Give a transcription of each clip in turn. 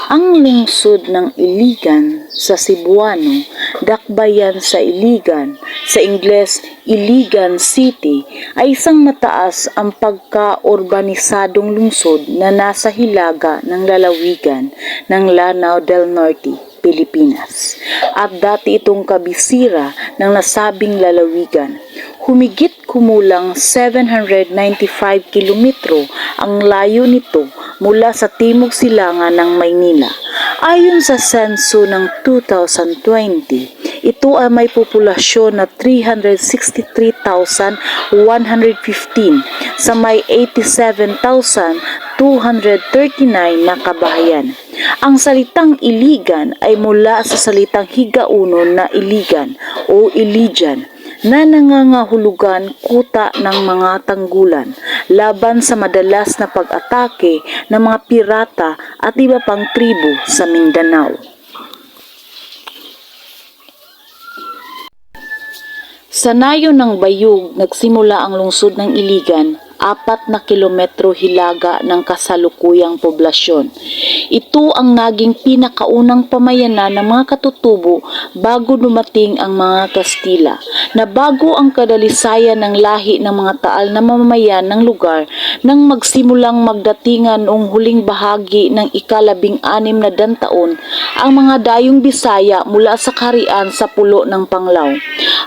Ang lungsod ng Iligan sa Cebuano, dakbayan sa Iligan, sa Ingles Iligan City, ay isang mataas ang pagka-urbanisadong lungsod na nasa hilaga ng lalawigan ng Lanao del Norte, Pilipinas. At dati itong kabisira ng nasabing lalawigan. Humigit kumulang 795 kilometro ang layo nito mula sa timog silangan ng Maynila. Ayon sa senso ng 2020, ito ay may populasyon na 363,115 sa may 87,239 na kabahayan. Ang salitang Iligan ay mula sa salitang Higaunon na Iligan o Iligan, na nangangahulugan kuta ng mga tanggulan laban sa madalas na pag-atake ng mga pirata at iba pang tribo sa Mindanao. Sa nayon ng Bayug, nagsimula ang lungsod ng Iligan, 4 na kilometro hilaga ng kasalukuyang poblasyon. Ito ang naging pinakaunang pamayanan ng mga katutubo bago dumating ang mga Kastila, na bago ang kadalisayan ng lahi ng mga taal na mamamayan ng lugar nang magsimulang magdatingan noong huling bahagi ng ika-16 na dantaon ang mga dayong Bisaya mula sa kaharian sa pulo ng Panglao.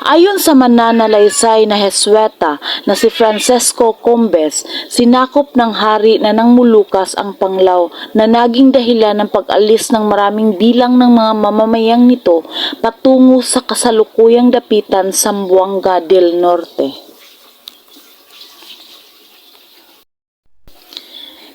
Ayon sa mananalaysay na Hesweta na si Francesco Combes, sinakop ng hari na nang Molucas ang Panglao na naging dahilan ng pag-alis ng maraming bilang ng mga mamamayang nito patungo sa kasalukuyang dapitan Zamboanga del Norte.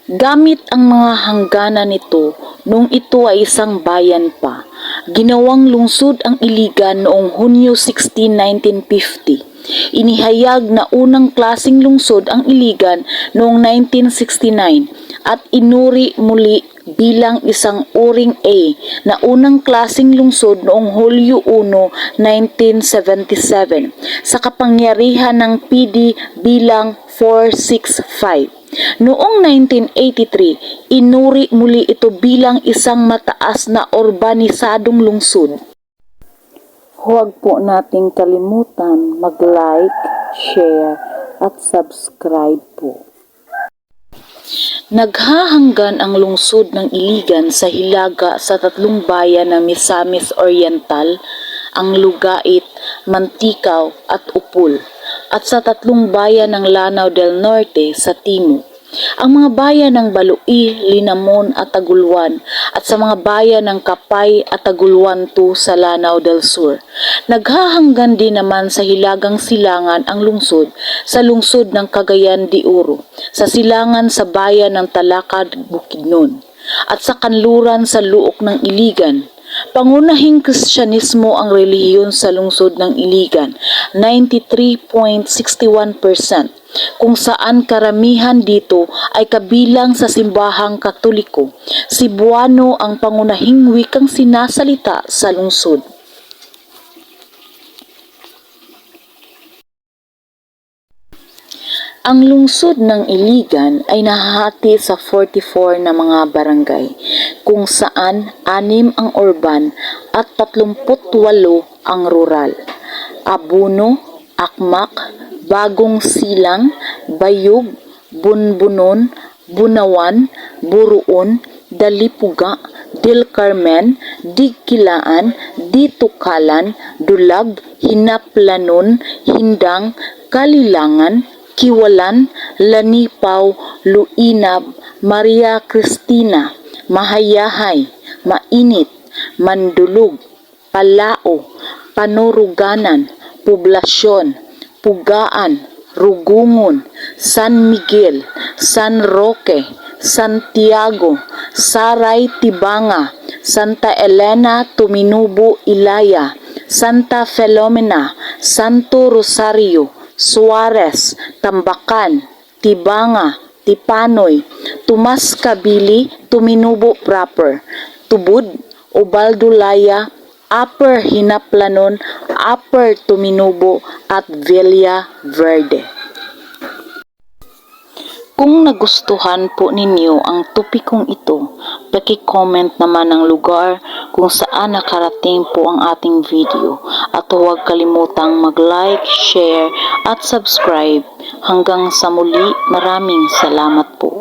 Gamit ang mga hangganan nito noong ito ay isang bayan pa, ginawang lungsod ang Iligan noong Hunyo 16, 1950. Inihayag na unang klaseng lungsod ang Iligan noong 1969 at inuri muli bilang isang uring A na unang klaseng lungsod noong Hulyo 1, 1977 sa kapangyarihan ng PD bilang 465. Noong 1983, inuri muli ito bilang isang mataas na urbanisadong lungsod. Huwag po nating kalimutan mag-like, share, at subscribe po. Naghahanggan ang lungsod ng Iligan sa hilaga sa 3 bayan ng Misamis Oriental, ang Lugait, Mantikaw at Upol, at sa 3 bayan ng Lanao del Norte sa timog. Ang mga bayan ng Baloi, Linamon at Taguluan at sa mga bayan ng Kapay at Taguluan 2 sa Lanao del Sur. Naghahanggan din naman sa hilagang silangan ang lungsod sa lungsod ng Cagayan de Oro, sa silangan sa bayan ng Talakad, Bukidnon, at sa kanluran sa luok ng Iligan. Pangunahing Kristyanismo ang relihiyon sa lungsod ng Iligan, 93.61%, kung saan karamihan dito ay kabilang sa simbahang Katoliko. Cebuano ang pangunahing wikang sinasalita sa lungsod. Ang lungsod ng Iligan ay nahahati sa 44 na mga barangay, kung saan 6 ang urban at 38 ang rural. Abuno, Akmak, Bagong Silang, Bayug, Bunbunon, Bunawan, Buruon, Dalipuga, Del Carmen, Digkilaan, Ditukalan, Dulag, Hinaplanon, Hindang, Kalilangan, Kiwalan, Lanipaw, Luinab, Maria Cristina, Mahayahay, Mainit, Mandulug, Palao, Panuruganan, Poblasyon, Pugaan, Rugungon, San Miguel, San Roque, Santiago, Saray Tibanga, Santa Elena Tuminubo Ilaya, Santa Filomena, Santo Rosario, Suarez, Tambakan, Tibanga, Tipanoy, Tomas Kabili, Tuminubo Proper, Tubod, Ubaldulaya, Upper Hinaplanon, Upper Tuminubo at Villa Verde. Kung nagustuhan po ninyo ang topikong ito, paki-comment naman ang lugar kung saan nakarating po ang ating video at huwag kalimutang mag-like, share at subscribe. Hanggang sa muli, maraming salamat po.